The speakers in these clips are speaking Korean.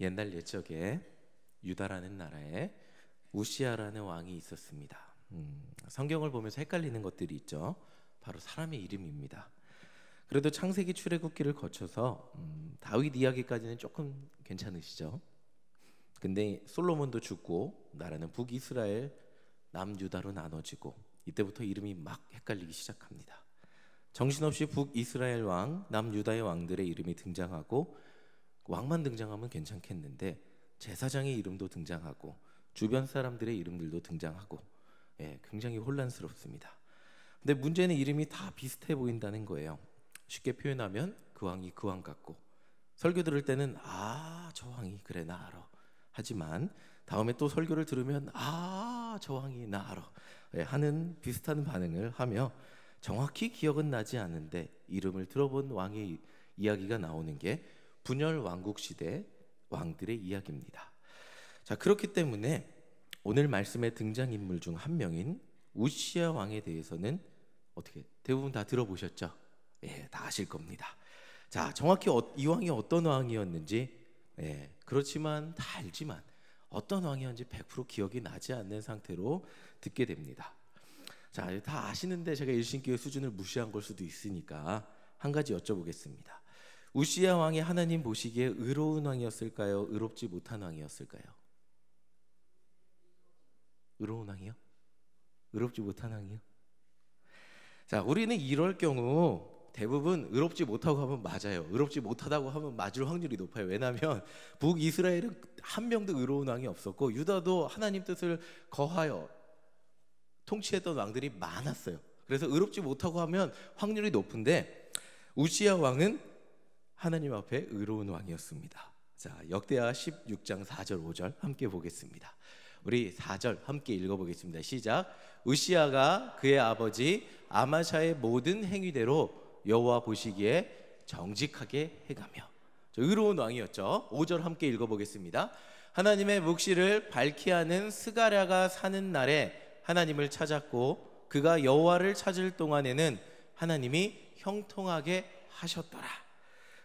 옛날 옛적에 유다라는 나라에 우시아라는 왕이 있었습니다. 성경을 보면서 헷갈리는 것들이 있죠. 바로 사람의 이름입니다. 그래도 창세기 출애굽기를 거쳐서 다윗 이야기까지는 조금 괜찮으시죠? 근데 솔로몬도 죽고 나라는 북이스라엘, 남유다로 나눠지고 이때부터 이름이 막 헷갈리기 시작합니다. 정신없이 북이스라엘 왕, 남유다의 왕들의 이름이 등장하고 왕만 등장하면 괜찮겠는데 제사장의 이름도 등장하고 주변 사람들의 이름들도 등장하고 굉장히 혼란스럽습니다. 근데 문제는 이름이 다 비슷해 보인다는 거예요. 쉽게 표현하면 그 왕이 그 왕 같고 설교 들을 때는 저 왕이 그래 나 알아 하지만 다음에 또 설교를 들으면 저 왕이 나 알아 하는 비슷한 반응을 하며 정확히 기억은 나지 않는데 이름을 들어본 왕의 이야기가 나오는 게 분열 왕국 시대 왕들의 이야기입니다. 자, 그렇기 때문에 오늘 말씀의 등장인물 중 한 명인 우시아 왕에 대해서는 어떻게 대부분 다 들어보셨죠? 다 아실 겁니다. 자, 정확히 이 왕이 어떤 왕이었는지 그렇지만 다 알지만 어떤 왕이었는지 100% 기억이 나지 않는 상태로 듣게 됩니다. 자, 다 아시는데 제가 일신교회 수준을 무시한 걸 수도 있으니까 한 가지 여쭤보겠습니다. 우시아 왕이 하나님 보시기에 의로운 왕이었을까요? 의롭지 못한 왕이었을까요? 의로운 왕이요? 의롭지 못한 왕이요? 자, 우리는 이럴 경우 대부분 의롭지 못하고 하면 맞아요. 의롭지 못하다고 하면 맞을 확률이 높아요. 왜냐하면 북이스라엘은 한 명도 의로운 왕이 없었고 유다도 하나님 뜻을 거하여 통치했던 왕들이 많았어요. 그래서 의롭지 못하고 하면 확률이 높은데 우시아 왕은 하나님 앞에 의로운 왕이었습니다. 자, 역대하 16장 4절 5절 함께 보겠습니다. 우리 4절 함께 읽어보겠습니다. 시작. 우시아가 그의 아버지 아마샤의 모든 행위대로 여호와 보시기에 정직하게 해가며. 의로운 왕이었죠. 5절 함께 읽어보겠습니다. 하나님의 묵시를 밝히 하는 스가랴가 사는 날에 하나님을 찾았고 그가 여호와를 찾을 동안에는 하나님이 형통하게 하셨더라.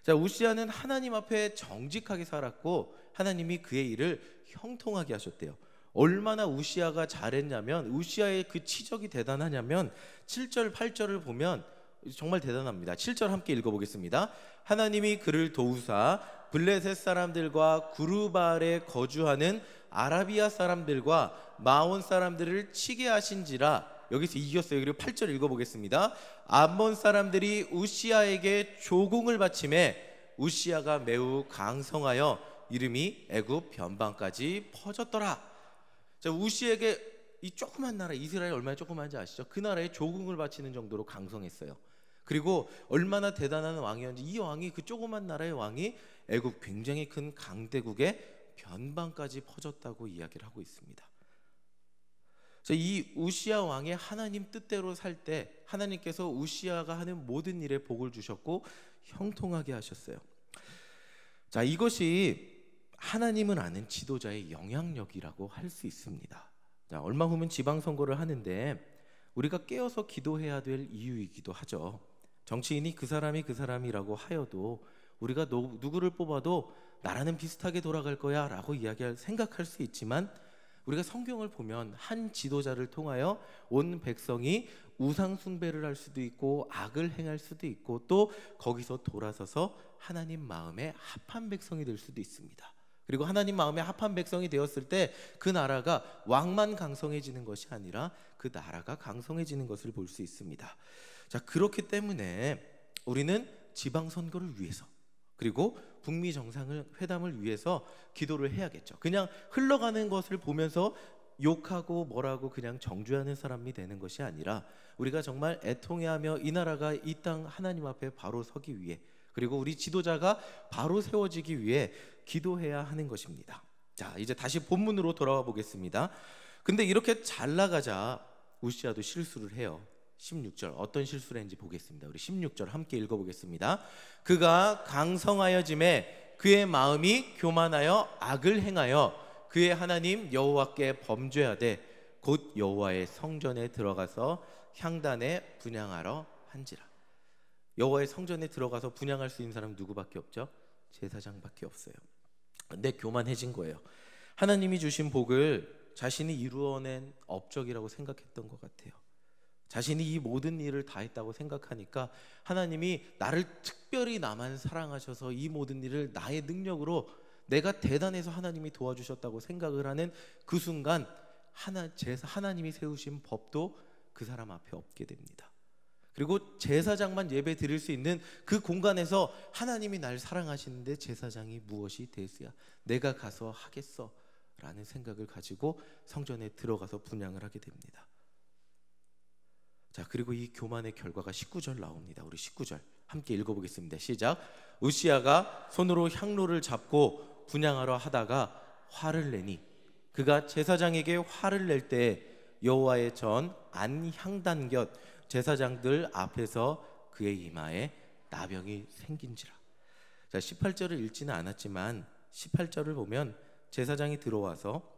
자, 우시아는 하나님 앞에 정직하게 살았고 하나님이 그의 일을 형통하게 하셨대요. 얼마나 우시아가 잘했냐면 우시아의 그 치적이 대단하냐면 7절 8절을 보면 정말 대단합니다. 7절 함께 읽어보겠습니다. 하나님이 그를 도우사 블레셋 사람들과 구르발에 거주하는 아라비아 사람들과 마온 사람들을 치게 하신지라. 여기서 이겼어요. 그리고 8절 읽어보겠습니다. 암몬 사람들이 우시아에게 조공을 바치매 우시아가 매우 강성하여 이름이 애굽 변방까지 퍼졌더라. 자, 우시에게 이 조그만 나라 이스라엘 얼마나 조그만지 아시죠? 그 나라에 조공을 바치는 정도로 강성했어요. 그리고 얼마나 대단한 왕이었는지 이 왕이 그 조그만 나라의 왕이 애굽 굉장히 큰 강대국의 변방까지 퍼졌다고 이야기를 하고 있습니다. 이 우시아 왕의 하나님 뜻대로 살 때 하나님께서 우시아가 하는 모든 일에 복을 주셨고 형통하게 하셨어요. 자, 이것이 하나님을 아는 지도자의 영향력이라고 할 수 있습니다. 자, 얼마 후면 지방선거를 하는데 우리가 깨어서 기도해야 될 이유이기도 하죠. 정치인이 그 사람이라고 하여도 우리가 누구를 뽑아도 나라는 비슷하게 돌아갈 거야 라고 생각할 수 있지만 우리가 성경을 보면 한 지도자를 통하여 온 백성이 우상 숭배를 할 수도 있고 악을 행할 수도 있고 또 거기서 돌아서서 하나님 마음에 합한 백성이 될 수도 있습니다. 그리고 하나님 마음에 합한 백성이 되었을 때 그 나라가 왕만 강성해지는 것이 아니라 그 나라가 강성해지는 것을 볼 수 있습니다. 자, 그렇기 때문에 우리는 지방선거를 위해서 그리고 북미 정상회담을 위해서 기도를 해야겠죠. 그냥 흘러가는 것을 보면서 욕하고 뭐라고 그냥 정죄하는 사람이 되는 것이 아니라 우리가 정말 애통해하며 이 나라가 이 땅 하나님 앞에 바로 서기 위해 그리고 우리 지도자가 바로 세워지기 위해 기도해야 하는 것입니다. 자, 이제 다시 본문으로 돌아와 보겠습니다. 근데 이렇게 잘 나가자 우시아도 실수를 해요. 16절 어떤 실수를 했는지 보겠습니다. 우리 16절 함께 읽어보겠습니다. 그가 강성하여짐에 그의 마음이 교만하여 악을 행하여 그의 하나님 여호와께 범죄하되 곧 여호와의 성전에 들어가서 향단에 분향하러 한지라. 여호와의 성전에 들어가서 분향할 수 있는 사람은 누구밖에 없죠? 제사장밖에 없어요. 근데 교만해진 거예요. 하나님이 주신 복을 자신이 이루어낸 업적이라고 생각했던 것 같아요. 자신이 이 모든 일을 다 했다고 생각하니까 하나님이 나를 특별히 나만 사랑하셔서 이 모든 일을 나의 능력으로, 내가 대단해서 하나님이 도와주셨다고 생각을 하는 그 순간 하나님이 세우신 법도 그 사람 앞에 없게 됩니다. 그리고 제사장만 예배 드릴 수 있는 그 공간에서 하나님이 날 사랑하시는데 제사장이 무엇이 대수야, 내가 가서 하겠어 라는 생각을 가지고 성전에 들어가서 분향을 하게 됩니다. 자, 그리고 이 교만의 결과가 19절 나옵니다. 우리 19절 함께 읽어보겠습니다. 시작. 우시야가 손으로 향로를 잡고 분향하려 하다가 화를 내니 그가 제사장에게 화를 낼 때 여호와의 전 안향단 곁 제사장들 앞에서 그의 이마에 나병이 생긴지라. 자, 18절을 읽지는 않았지만 18절을 보면 제사장이 들어와서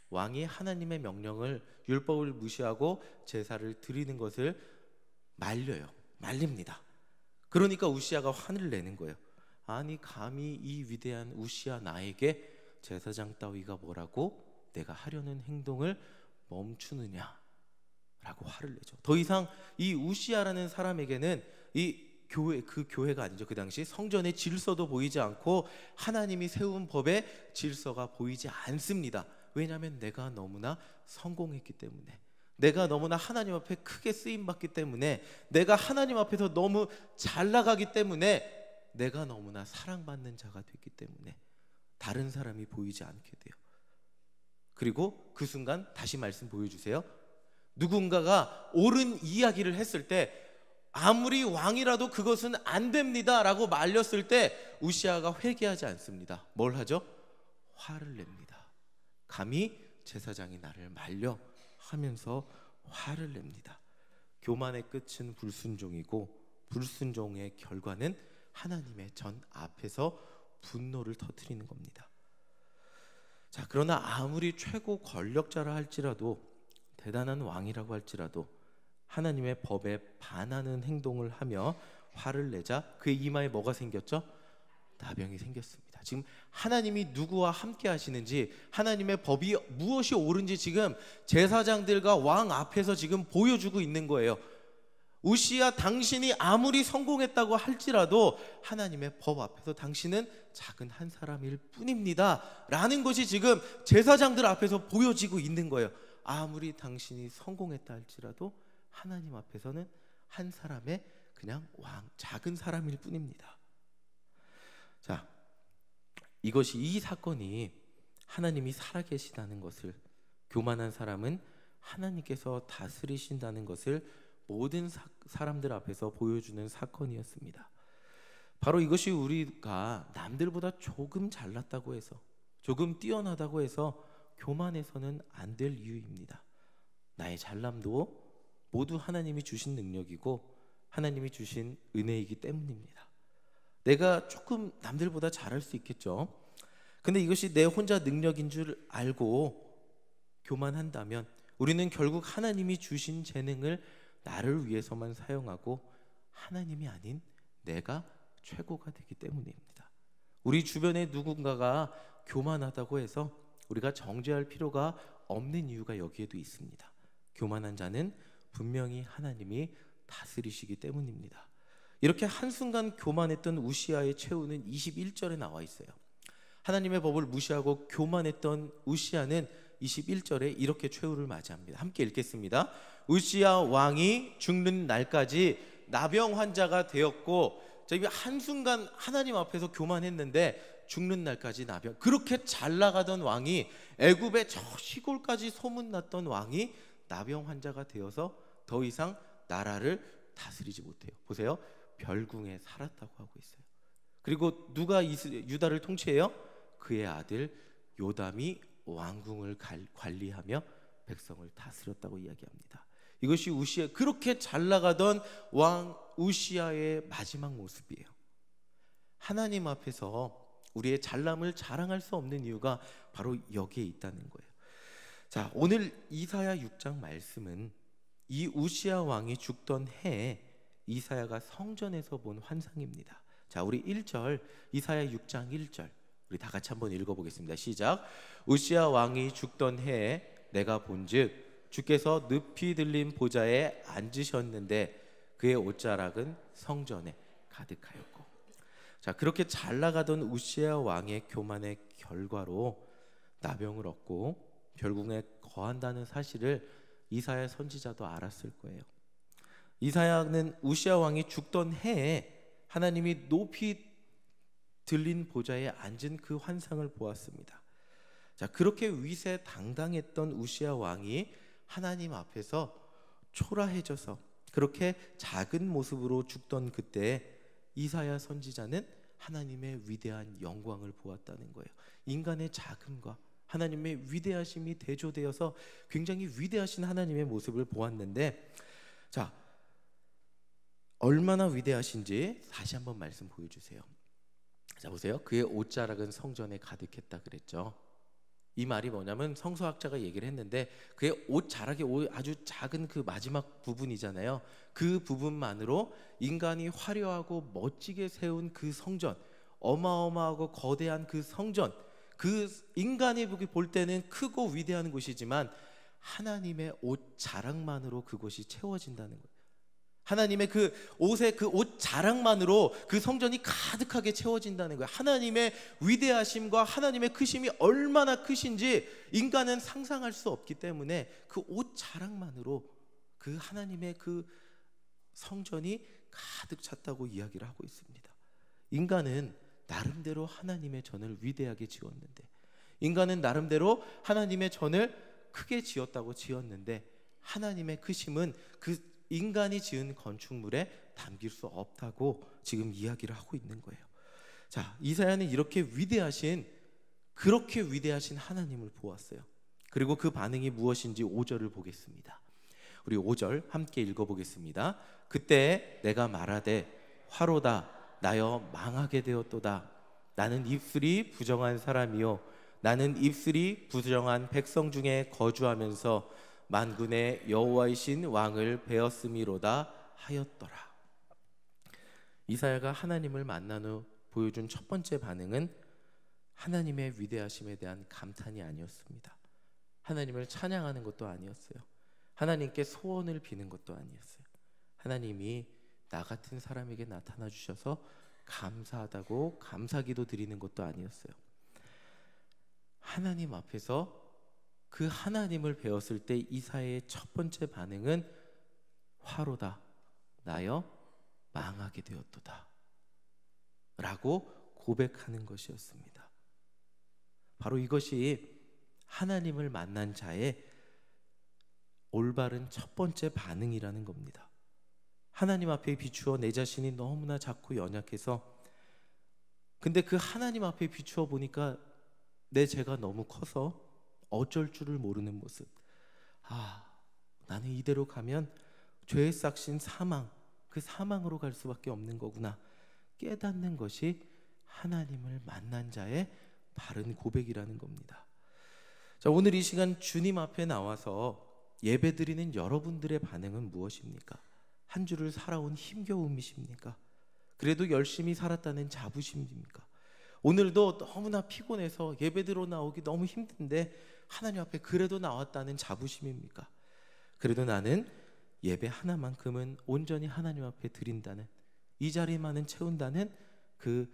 왕이 하나님의 명령을, 율법을 무시하고 제사를 드리는 것을 말립니다. 그러니까 우시야가 화를 내는 거예요. 아니, 감히 이 위대한 우시야 나에게 제사장 따위가 뭐라고 내가 하려는 행동을 멈추느냐 라고 화를 내죠. 더 이상 이 우시야라는 사람에게는 그 교회가 아니죠. 그 당시 성전의 질서도 보이지 않고 하나님이 세운 법의 질서가 보이지 않습니다. 왜냐하면 내가 너무나 성공했기 때문에, 내가 너무나 하나님 앞에 크게 쓰임받기 때문에, 내가 하나님 앞에서 너무 잘 나가기 때문에, 내가 너무나 사랑받는 자가 됐기 때문에 다른 사람이 보이지 않게 돼요. 그리고 그 순간 다시 말씀 보여주세요. 누군가가 옳은 이야기를 했을 때 아무리 왕이라도 그것은 안 됩니다 라고 말렸을 때 우시야가 회개하지 않습니다. 뭘 하죠? 화를 냅니다. 감히 제사장이 나를 말려 하면서 화를 냅니다. 교만의 끝은 불순종이고 불순종의 결과는 하나님의 전 앞에서 분노를 터뜨리는 겁니다. 자, 그러나 아무리 최고 권력자라 할지라도, 대단한 왕이라고 할지라도 하나님의 법에 반하는 행동을 하며 화를 내자 그의 이마에 뭐가 생겼죠? 나병이 생겼습니다. 지금 하나님이 누구와 함께 하시는지, 하나님의 법이 무엇이 옳은지 지금 제사장들과 왕 앞에서 지금 보여주고 있는 거예요. 우시야, 당신이 아무리 성공했다고 할지라도 하나님의 법 앞에서 당신은 작은 한 사람일 뿐입니다 라는 것이 지금 제사장들 앞에서 보여지고 있는 거예요. 아무리 당신이 성공했다 할지라도 하나님 앞에서는 한 사람의 그냥 작은 사람일 뿐입니다. 자, 이 사건이 하나님이 살아계시다는 것을, 교만한 사람은 하나님께서 다스리신다는 것을 모든 사람들 앞에서 보여주는 사건이었습니다. 바로 이것이 우리가 남들보다 조금 잘났다고 해서, 조금 뛰어나다고 해서 교만해서는 안 될 이유입니다. 나의 잘남도 모두 하나님이 주신 능력이고 하나님이 주신 은혜이기 때문입니다. 내가 조금 남들보다 잘할 수 있겠죠. 근데 이것이 내 혼자 능력인 줄 알고 교만한다면 우리는 결국 하나님이 주신 재능을 나를 위해서만 사용하고 하나님이 아닌 내가 최고가 되기 때문입니다. 우리 주변에 누군가가 교만하다고 해서 우리가 정죄할 필요가 없는 이유가 여기에도 있습니다. 교만한 자는 분명히 하나님이 다스리시기 때문입니다. 이렇게 한순간 교만했던 우시야의 최후는 21절에 나와 있어요. 하나님의 법을 무시하고 교만했던 우시야는 21절에 이렇게 최후를 맞이합니다. 함께 읽겠습니다. 우시야 왕이 죽는 날까지 나병 환자가 되었고, 한순간 하나님 앞에서 교만했는데 죽는 날까지 나병, 그렇게 잘 나가던 왕이, 애굽의 저 시골까지 소문났던 왕이 나병 환자가 되어서 더 이상 나라를 다스리지 못해요. 보세요, 별궁에 살았다고 하고 있어요. 그리고 누가 유다를 통치해요? 그의 아들 요담이 왕궁을 관리하며 백성을 다스렸다고 이야기합니다. 이것이 그렇게 잘 나가던 왕 우시야의 마지막 모습이에요. 하나님 앞에서 우리의 잘남을 자랑할 수 없는 이유가 바로 여기에 있다는 거예요. 자, 오늘 이사야 6장 말씀은 이 우시야 왕이 죽던 해에 이사야가 성전에서 본 환상입니다. 자, 우리 1절, 이사야 6장 1절 우리 다 같이 한번 읽어보겠습니다. 시작. 우시야 왕이 죽던 해에 내가 본즉 주께서 늪이 들린 보좌에 앉으셨는데 그의 옷자락은 성전에 가득하였고. 자, 그렇게 잘 나가던 우시야 왕의 교만의 결과로 나병을 얻고 결국에 거한다는 사실을 이사야 선지자도 알았을 거예요. 이사야는 우시야 왕이 죽던 해에 하나님이 높이 들린 보좌에 앉은 그 환상을 보았습니다. 자, 그렇게 위세당당했던 우시야 왕이 하나님 앞에서 초라해져서 그렇게 작은 모습으로 죽던 그때 이사야 선지자는 하나님의 위대한 영광을 보았다는 거예요. 인간의 작음과 하나님의 위대하심이 대조되어서 굉장히 위대하신 하나님의 모습을 보았는데, 자, 얼마나 위대하신지 다시 한번 말씀 보여주세요. 자, 보세요. 그의 옷자락은 성전에 가득했다 그랬죠. 이 말이 뭐냐면 성서학자가 얘기를 했는데 그의 옷자락이 아주 작은 그 마지막 부분이잖아요. 그 부분만으로 인간이 화려하고 멋지게 세운 그 성전, 어마어마하고 거대한 그 성전, 그 인간이 볼 때는 크고 위대한 곳이지만 하나님의 옷자락만으로 그곳이 채워진다는 거예요. 하나님의 그 옷의 그 옷 자락만으로 그 성전이 가득하게 채워진다는 거예요. 하나님의 위대하심과 하나님의 크심이 얼마나 크신지 인간은 상상할 수 없기 때문에 그 옷 자락만으로 그 하나님의 그 성전이 가득 찼다고 이야기를 하고 있습니다. 인간은 나름대로 하나님의 전을 위대하게 지었는데, 인간은 나름대로 하나님의 전을 크게 지었다고 지었는데, 하나님의 크심은 그 인간이 지은 건축물에 담길 수 없다고 지금 이야기를 하고 있는 거예요. 자, 이사야는 그렇게 위대하신 하나님을 보았어요. 그리고 그 반응이 무엇인지 5절을 보겠습니다. 우리 5절 함께 읽어보겠습니다. 그때 내가 말하되 화로다 나여 망하게 되었도다. 나는 입술이 부정한 사람이요 나는 입술이 부정한 백성 중에 거주하면서 만군의 여호와이신 왕을 배웠음이로다 하였더라. 이사야가 하나님을 만난 후 보여준 첫 번째 반응은 하나님의 위대하심에 대한 감탄이 아니었습니다. 하나님을 찬양하는 것도 아니었어요. 하나님께 소원을 비는 것도 아니었어요. 하나님이 나 같은 사람에게 나타나 주셔서 감사하다고 감사기도 드리는 것도 아니었어요. 하나님 앞에서 그 하나님을 배웠을 때 이사야의 첫 번째 반응은 화로다 나여 망하게 되었도다 라고 고백하는 것이었습니다. 바로 이것이 하나님을 만난 자의 올바른 첫 번째 반응이라는 겁니다. 하나님 앞에 비추어 내 자신이 너무나 작고 연약해서, 근데 그 하나님 앞에 비추어 보니까 내 죄가 너무 커서 어쩔 줄을 모르는 모습. 나는 이대로 가면 죄의 싹신 사망, 그 사망으로 갈 수밖에 없는 거구나 깨닫는 것이 하나님을 만난 자의 바른 고백이라는 겁니다. 자, 오늘 이 시간 주님 앞에 나와서 예배드리는 여러분들의 반응은 무엇입니까? 한 주를 살아온 힘겨움이십니까? 그래도 열심히 살았다는 자부심입니까? 오늘도 너무나 피곤해서 예배드려 나오기 너무 힘든데 하나님 앞에 그래도 나왔다는 자부심입니까? 그래도 나는 예배 하나만큼은 온전히 하나님 앞에 드린다는, 이 자리만은 채운다는 그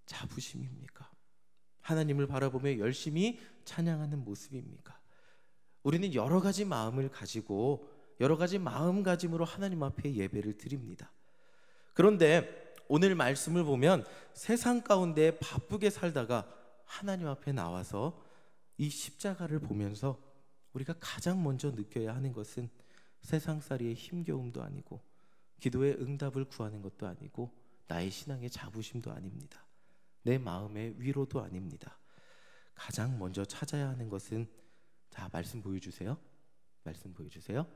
자부심입니까? 하나님을 바라보며 열심히 찬양하는 모습입니까? 우리는 여러 가지 마음을 가지고 여러 가지 마음가짐으로 하나님 앞에 예배를 드립니다. 그런데 오늘 말씀을 보면 세상 가운데 바쁘게 살다가 하나님 앞에 나와서 이 십자가를 보면서 우리가 가장 먼저 느껴야 하는 것은 세상살이의 힘겨움도 아니고 기도의 응답을 구하는 것도 아니고 나의 신앙의 자부심도 아닙니다. 내 마음의 위로도 아닙니다. 가장 먼저 찾아야 하는 것은, 자, 말씀 보여주세요. 말씀 보여주세요.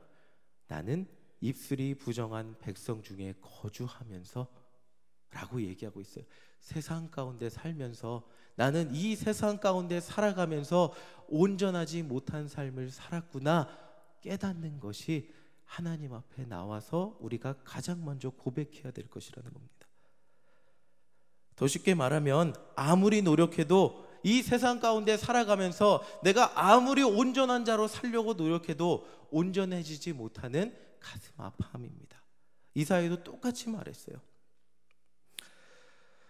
나는 입술이 부정한 백성 중에 거주하면서 라고 얘기하고 있어요. 세상 가운데 살면서, 나는 이 세상 가운데 살아가면서 온전하지 못한 삶을 살았구나 깨닫는 것이 하나님 앞에 나와서 우리가 가장 먼저 고백해야 될 것이라는 겁니다. 더 쉽게 말하면 아무리 노력해도 이 세상 가운데 살아가면서 내가 아무리 온전한 자로 살려고 노력해도 온전해지지 못하는 가슴 아파함입니다. 이사야도 똑같이 말했어요.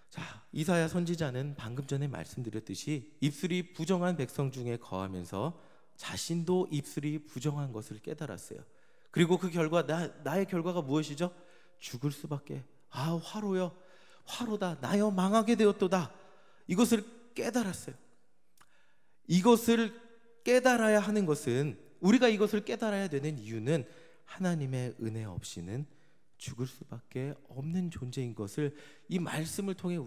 자, 이사야 선지자는 방금 전에 말씀드렸듯이 입술이 부정한 백성 중에 거하면서 자신도 입술이 부정한 것을 깨달았어요. 그리고 그 결과 나의 결과가 무엇이죠? 죽을 수밖에. 화로여, 화로다, 나여 망하게 되었도다. 이것을 깨달았어요. 이것을 깨달아야 하는 것은, 우리가 이것을 깨달아야 되는 이유는 하나님의 은혜 없이는 죽을 수밖에 없는 존재인 것을 이 말씀을 통해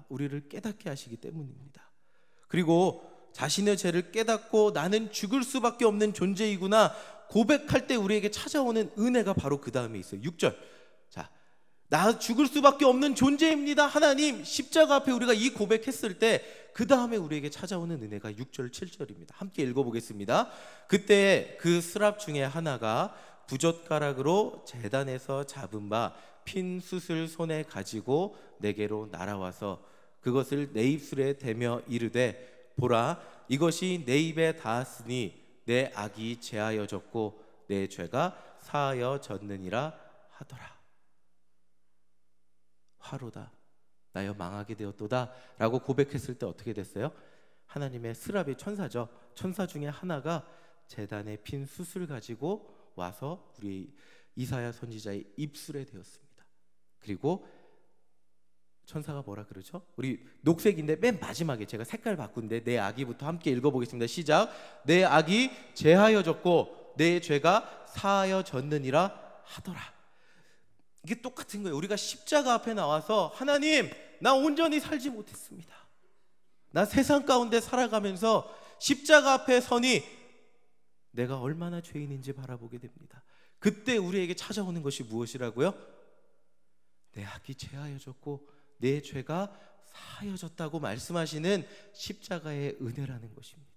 우리를 깨닫게 하시기 때문입니다. 그리고 자신의 죄를 깨닫고 나는 죽을 수밖에 없는 존재이구나 고백할 때 우리에게 찾아오는 은혜가 바로 그 다음에 있어요. 6절. 자, 나 죽을 수밖에 없는 존재입니다 하나님. 십자가 앞에 우리가 이 고백했을 때 그 다음에 우리에게 찾아오는 은혜가 6절 7절입니다 함께 읽어보겠습니다. 그때 그 스랍 중에 하나가 부젓가락으로 제단에서 잡은 바 핀 숯을 손에 가지고 내게로 날아와서 그것을 내 입술에 대며 이르되 보라, 이것이 내 입에 닿았으니 내 악이 제하여졌고 내 죄가 사하여졌느니라 하더라. 화로다, 나여 망하게 되었도다 라고 고백했을 때 어떻게 됐어요? 하나님의 스랍의 천사죠. 천사 중에 하나가 제단에 핀 숯을 가지고 와서 우리 이사야 선지자의 입술에 대었습니다. 그리고 천사가 뭐라 그러죠? 우리 녹색인데 맨 마지막에 제가 색깔 바꾼데 내 악이부터 함께 읽어보겠습니다. 시작. 내 악이 제하여졌고 내 죄가 사하여졌느니라 하더라. 이게 똑같은 거예요. 우리가 십자가 앞에 나와서 하나님, 나 온전히 살지 못했습니다. 나 세상 가운데 살아가면서 십자가 앞에 서니 내가 얼마나 죄인인지 바라보게 됩니다. 그때 우리에게 찾아오는 것이 무엇이라고요? 내 악이 제하여졌고 내 죄가 사하여졌다고 말씀하시는 십자가의 은혜라는 것입니다.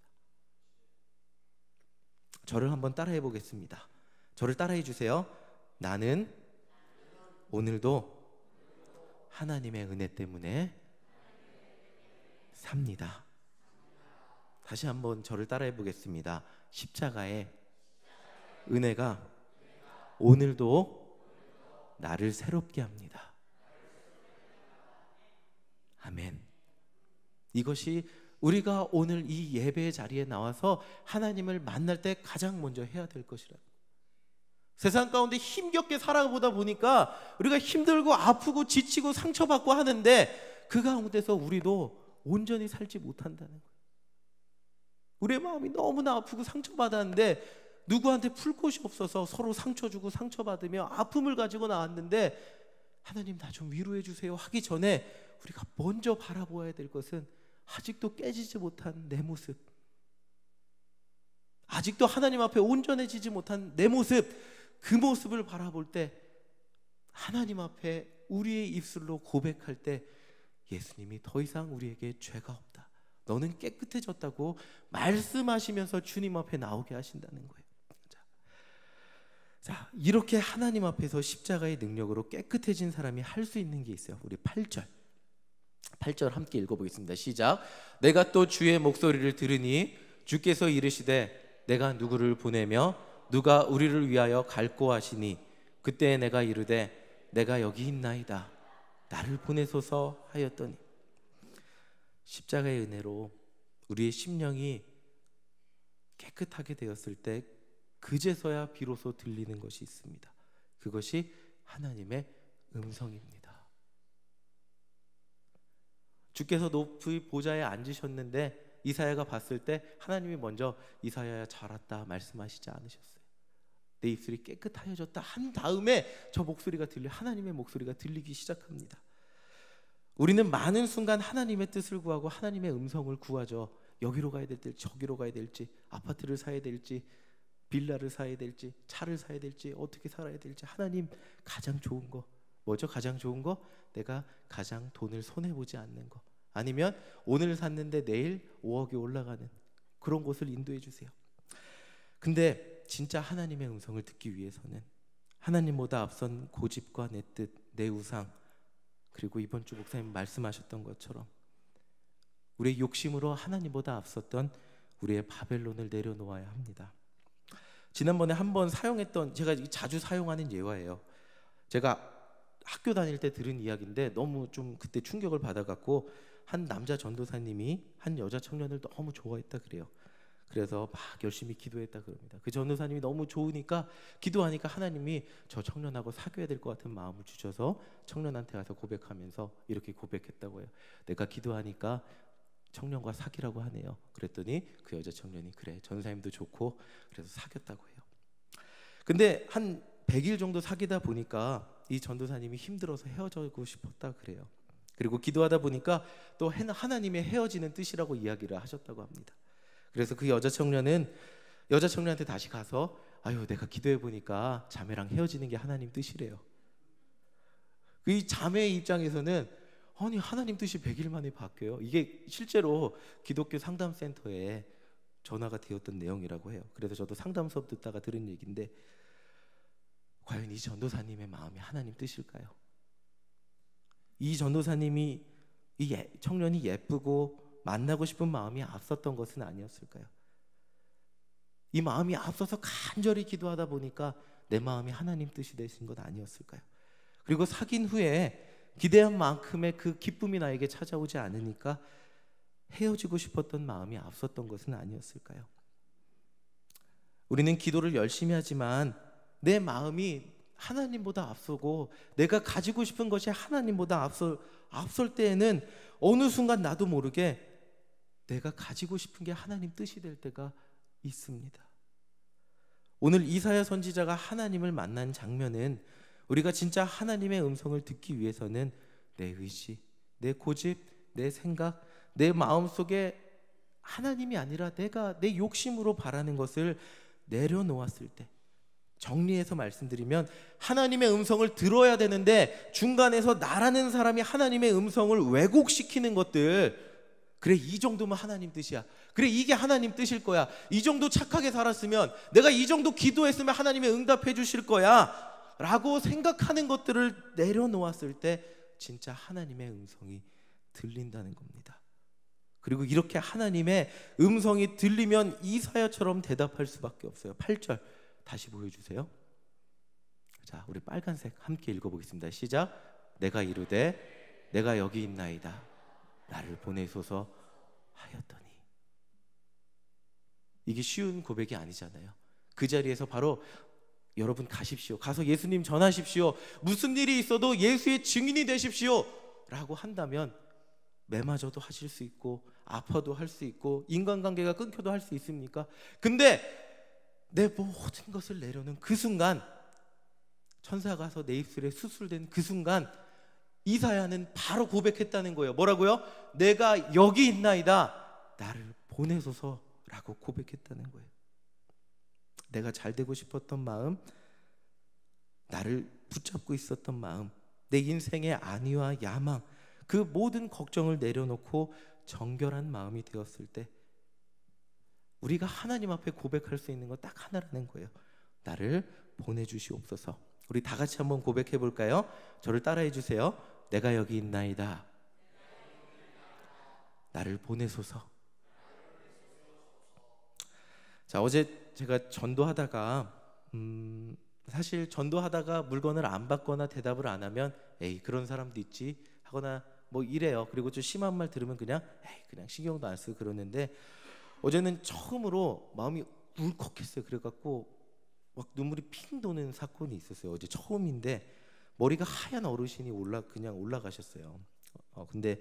저를 한번 따라해 보겠습니다. 저를 따라해 주세요. 나는 오늘도 하나님의 은혜 때문에 삽니다. 다시 한번 저를 따라해 보겠습니다. 십자가의 은혜가 오늘도 나를 새롭게 합니다. 아멘. 이것이 우리가 오늘 이 예배의 자리에 나와서 하나님을 만날 때 가장 먼저 해야 될 것이라. 세상 가운데 힘겹게 살아보다 보니까 우리가 힘들고 아프고 지치고 상처받고 하는데 그 가운데서 우리도 온전히 살지 못한다는 거예요. 우리의 마음이 너무나 아프고 상처받았는데 누구한테 풀 곳이 없어서 서로 상처 주고 상처받으며 아픔을 가지고 나왔는데 하나님 나 좀 위로해 주세요 하기 전에 우리가 먼저 바라보아야 될 것은 아직도 깨지지 못한 내 모습, 아직도 하나님 앞에 온전해지지 못한 내 모습, 그 모습을 바라볼 때 하나님 앞에 우리의 입술로 고백할 때 예수님이 더 이상 우리에게 죄가 없다, 너는 깨끗해졌다고 말씀하시면서 주님 앞에 나오게 하신다는 거예요. 자, 이렇게 하나님 앞에서 십자가의 능력으로 깨끗해진 사람이 할 수 있는 게 있어요. 우리 8절 함께 읽어보겠습니다. 시작. 내가 또 주의 목소리를 들으니 주께서 이르시되 내가 누구를 보내며 누가 우리를 위하여 갈고 하시니 그때 내가 이르되 내가 여기 있나이다, 나를 보내소서 하였더니. 십자가의 은혜로 우리의 심령이 깨끗하게 되었을 때 그제서야 비로소 들리는 것이 있습니다. 그것이 하나님의 음성입니다. 주께서 높이 보좌에 앉으셨는데 이사야가 봤을 때 하나님이 먼저 이사야야 잘 왔다 말씀하시지 않으셨어요. 내 입술이 깨끗하여졌다 한 다음에 저 목소리가 하나님의 목소리가 들리기 시작합니다. 우리는 많은 순간 하나님의 뜻을 구하고 하나님의 음성을 구하죠. 여기로 가야 될지 저기로 가야 될지, 아파트를 사야 될지 빌라를 사야 될지 차를 사야 될지 어떻게 살아야 될지. 하나님 가장 좋은 거 뭐죠? 가장 좋은 거? 내가 가장 돈을 손해보지 않는 거, 아니면 오늘 샀는데 내일 5억이 올라가는 그런 곳을 인도해 주세요. 근데 진짜 하나님의 음성을 듣기 위해서는 하나님보다 앞선 고집과 내 뜻, 내 우상, 그리고 이번 주 목사님 말씀하셨던 것처럼 우리의 욕심으로 하나님보다 앞섰던 우리의 바벨론을 내려놓아야 합니다. 지난번에 한번 사용했던, 제가 자주 사용하는 예화예요. 제가 학교 다닐 때 들은 이야기인데 너무 좀 그때 충격을 받아갖고, 한 남자 전도사님이 한 여자 청년을 너무 좋아했다 그래요. 그래서 막 열심히 기도했다 그럽니다. 그 전도사님이 너무 좋으니까 기도하니까 하나님이 저 청년하고 사귀어야 될 것 같은 마음을 주셔서 청년한테 가서 고백하면서 이렇게 고백했다고 해요. 내가 기도하니까 청년과 사귀라고 하네요. 그랬더니 그 여자 청년이 그래, 전사님도 좋고, 그래서 사귀었다고 해요. 근데 한 100일 정도 사귀다 보니까 이 전도사님이 힘들어서 헤어지고 싶었다 그래요. 그리고 기도하다 보니까 또 하나님의 헤어지는 뜻이라고 이야기를 하셨다고 합니다. 그래서 그 여자 청년한테 다시 가서, 아유, 내가 기도해 보니까 자매랑 헤어지는 게 하나님 뜻이래요. 이 자매의 입장에서는, 아니, 하나님 뜻이 100일 만에 바뀌어요. 이게 실제로 기독교 상담센터에 전화가 되었던 내용이라고 해요. 그래서 저도 상담 수업 듣다가 들은 얘기인데, 과연 이 전도사님의 마음이 하나님 뜻일까요? 이 전도사님이, 이 청년이 예쁘고 만나고 싶은 마음이 앞섰던 것은 아니었을까요? 이 마음이 앞서서 간절히 기도하다 보니까 내 마음이 하나님 뜻이 되신 것 아니었을까요? 그리고 사귄 후에 기대한 만큼의 그 기쁨이 나에게 찾아오지 않으니까 헤어지고 싶었던 마음이 앞섰던 것은 아니었을까요? 우리는 기도를 열심히 하지만 내 마음이 하나님보다 앞서고 내가 가지고 싶은 것이 하나님보다 앞설 때에는 어느 순간 나도 모르게 내가 가지고 싶은 게 하나님 뜻이 될 때가 있습니다. 오늘 이사야 선지자가 하나님을 만난 장면은, 우리가 진짜 하나님의 음성을 듣기 위해서는 내 의지, 내 고집, 내 생각, 내 마음속에 하나님이 아니라 내가 내 욕심으로 바라는 것을 내려놓았을 때, 정리해서 말씀드리면 하나님의 음성을 들어야 되는데 중간에서 나라는 사람이 하나님의 음성을 왜곡시키는 것들, 그래, 이 정도면 하나님 뜻이야, 그래, 이게 하나님 뜻일 거야, 이 정도 착하게 살았으면, 내가 이 정도 기도했으면 하나님이 응답해 주실 거야 라고 생각하는 것들을 내려놓았을 때 진짜 하나님의 음성이 들린다는 겁니다. 그리고 이렇게 하나님의 음성이 들리면 이사야처럼 대답할 수밖에 없어요. 8절 다시 보여주세요. 자, 우리 빨간색 함께 읽어보겠습니다. 시작. 내가 이르되 내가 여기 있나이다, 나를 보내소서 하였더니. 이게 쉬운 고백이 아니잖아요. 그 자리에서 바로 여러분 가십시오, 가서 예수님 전하십시오, 무슨 일이 있어도 예수의 증인이 되십시오 라고 한다면 매마저도 하실 수 있고, 아파도 할 수 있고, 인간관계가 끊겨도 할 수 있습니까? 근데 내 모든 것을 내려놓은 그 순간, 천사가 가서 내 입술에 수술된 그 순간 이사야는 바로 고백했다는 거예요. 뭐라고요? 내가 여기 있나이다, 나를 보내소서 라고 고백했다는 거예요. 내가 잘 되고 싶었던 마음, 나를 붙잡고 있었던 마음, 내 인생의 안위와 야망, 그 모든 걱정을 내려놓고 정결한 마음이 되었을 때 우리가 하나님 앞에 고백할 수 있는 건 딱 하나라는 거예요. 나를 보내주시옵소서. 우리 다 같이 한번 고백해 볼까요? 저를 따라해 주세요. 내가 여기 있나이다, 나를 보내소서. 자, 어제 제가 전도하다가 사실 전도하다가 물건을 안 받거나 대답을 안 하면 에이, 그런 사람도 있지 하거나 뭐 이래요. 그리고 좀 심한 말 들으면 그냥 에이, 그냥 신경도 안 쓰고 그러는데, 어제는 처음으로 마음이 울컥했어요. 그래갖고 막 눈물이 핑 도는 사건이 있었어요. 어제 처음인데 머리가 하얀 어르신이 그냥 올라가셨어요. 근데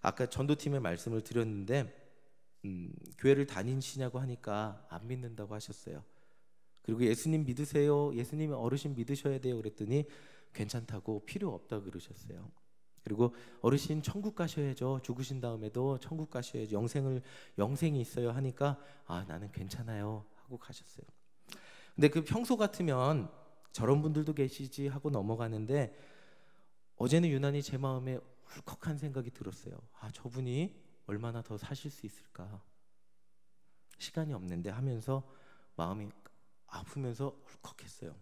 아까 전도팀의 말씀을 드렸는데 교회를 다니시냐고 하니까 안 믿는다고 하셨어요. 그리고 예수님 믿으세요, 예수님 어르신 믿으셔야 돼요 그랬더니 괜찮다고, 필요 없다고 그러셨어요. 그리고 어르신 천국 가셔야죠, 죽으신 다음에도 천국 가셔야죠, 영생이 있어요 하니까 아, 나는 괜찮아요 하고 가셨어요. 근데 그 평소 같으면 저런 분들도 계시지 하고 넘어가는데, 어제는 유난히 제 마음에 울컥한 생각이 들었어요. 아, 저분이 얼마나 더 사실 수 있을까, 시간이 없는데 하면서 마음이 아프면서 울컥했어요.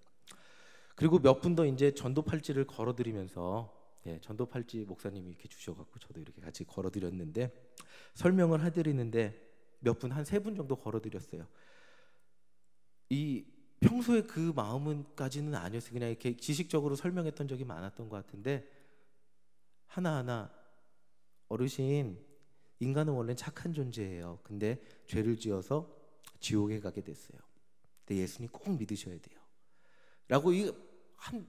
그리고 몇 분 더 이제 전도 팔찌를 걸어드리면서 전도팔찌 목사님이 이렇게 주셔갖고 저도 이렇게 같이 걸어드렸는데, 설명을 해드리는데 몇 분, 한 3분 정도 걸어드렸어요. 이 평소에 그 마음은까지는 아니었어요. 그냥 이렇게 지식적으로 설명했던 적이 많았던 것 같은데, 하나하나 어르신, 인간은 원래 착한 존재예요. 근데 죄를 지어서 지옥에 가게 됐어요. 근데 예수님 꼭 믿으셔야 돼요 라고 한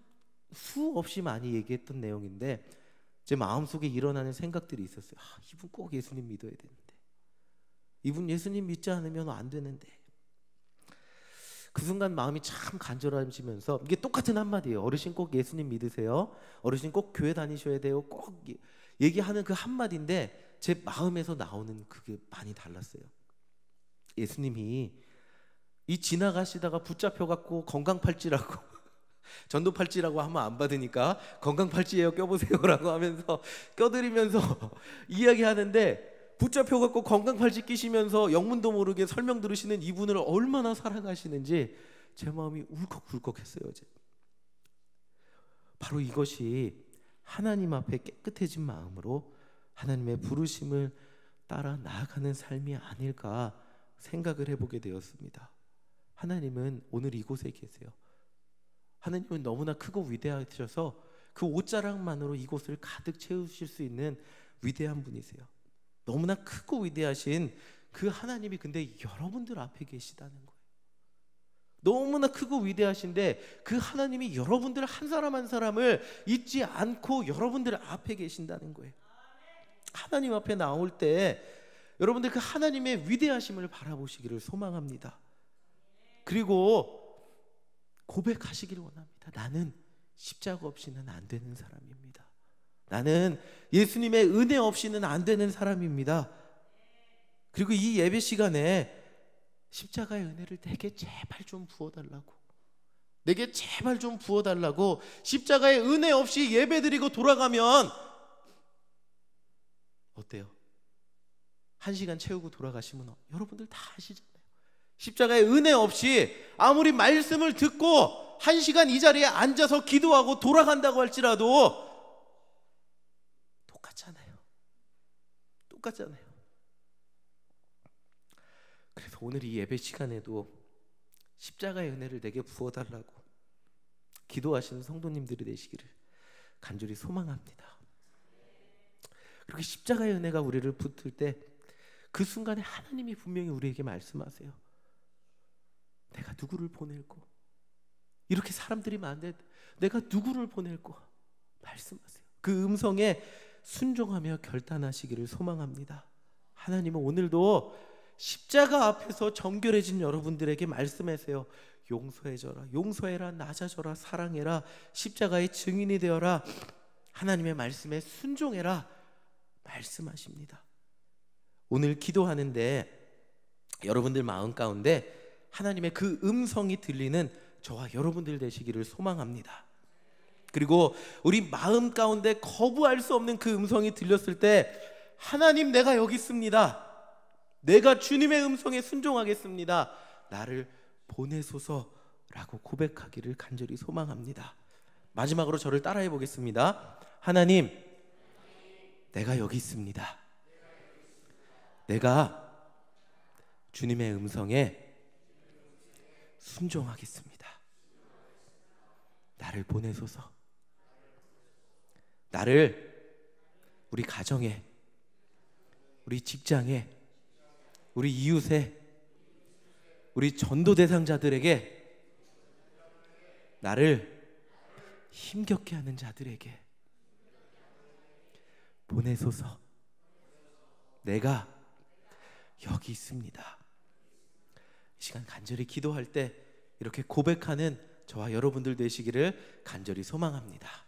수없이 많이 얘기했던 내용인데, 제 마음속에 일어나는 생각들이 있었어요. 이분 꼭 예수님 믿어야 되는데, 이분 예수님 믿지 않으면 안 되는데. 그 순간 마음이 참 간절해지면서, 이게 똑같은 한마디예요. 어르신 꼭 예수님 믿으세요, 어르신 꼭 교회 다니셔야 돼요, 꼭 얘기하는 그 한마디인데 제 마음에서 나오는 그게 많이 달랐어요. 예수님이 이 지나가시다가 붙잡혀갖고 건강팔찌라고 전도팔찌라고 하면 안 받으니까 건강팔찌예요, 껴보세요라고 하면서 껴드리면서 이야기하는데, 붙잡혀갖고 건강팔찌 끼시면서 영문도 모르게 설명 들으시는 이분을 얼마나 사랑하시는지 제 마음이 울컥울컥했어요. 어제. 바로 이것이 하나님 앞에 깨끗해진 마음으로 하나님의 부르심을 따라 나아가는 삶이 아닐까 생각을 해보게 되었습니다. 하나님은 오늘 이곳에 계세요. 하나님은 너무나 크고 위대하셔서 그 옷자락만으로 이곳을 가득 채우실 수 있는 위대한 분이세요. 너무나 크고 위대하신 그 하나님이 근데 여러분들 앞에 계시다는 거예요. 너무나 크고 위대하신데 그 하나님이 여러분들 한 사람 한 사람을 잊지 않고 여러분들 앞에 계신다는 거예요. 하나님 앞에 나올 때 여러분들 그 하나님의 위대하심을 바라보시기를 소망합니다. 그리고 고백하시기를 원합니다. 나는 십자가 없이는 안 되는 사람입니다. 나는 예수님의 은혜 없이는 안 되는 사람입니다. 그리고 이 예배 시간에 십자가의 은혜를 내게 제발 좀 부어달라고, 내게 제발 좀 부어달라고, 십자가의 은혜 없이 예배드리고 돌아가면 어때요? 1시간 채우고 돌아가시면 여러분들 다 아시잖아요. 십자가의 은혜 없이 아무리 말씀을 듣고 1시간 이 자리에 앉아서 기도하고 돌아간다고 할지라도 똑같잖아요. 그래서 오늘 이 예배 시간에도 십자가의 은혜를 내게 부어달라고 기도하시는 성도님들이 되시기를 간절히 소망합니다. 그리고 십자가의 은혜가 우리를 붙을 때 그 순간에 하나님이 분명히 우리에게 말씀하세요. 내가 누구를 보낼고, 이렇게 사람들이 많은데 내가 누구를 보낼고 말씀하세요. 그 음성에 순종하며 결단하시기를 소망합니다. 하나님은 오늘도 십자가 앞에서 정결해진 여러분들에게 말씀하세요. 용서해줘라, 용서해라, 낮아져라, 사랑해라, 십자가의 증인이 되어라, 하나님의 말씀에 순종해라 말씀하십니다. 오늘 기도하는데 여러분들 마음 가운데 하나님의 그 음성이 들리는 저와 여러분들 되시기를 소망합니다. 그리고 우리 마음 가운데 거부할 수 없는 그 음성이 들렸을 때, 하나님 내가 여기 있습니다, 내가 주님의 음성에 순종하겠습니다, 나를 보내소서라고 고백하기를 간절히 소망합니다. 마지막으로 저를 따라해 보겠습니다. 하나님, 내가 여기 있습니다. 내가 주님의 음성에 순종하겠습니다. 나를 보내소서. 나를 우리 가정에, 우리 직장에, 우리 이웃에, 우리 전도 대상자들에게, 나를 힘겹게 하는 자들에게 보내소서. 내가 여기 있습니다. 이 시간 간절히 기도할 때 이렇게 고백하는 저와 여러분들 되시기를 간절히 소망합니다.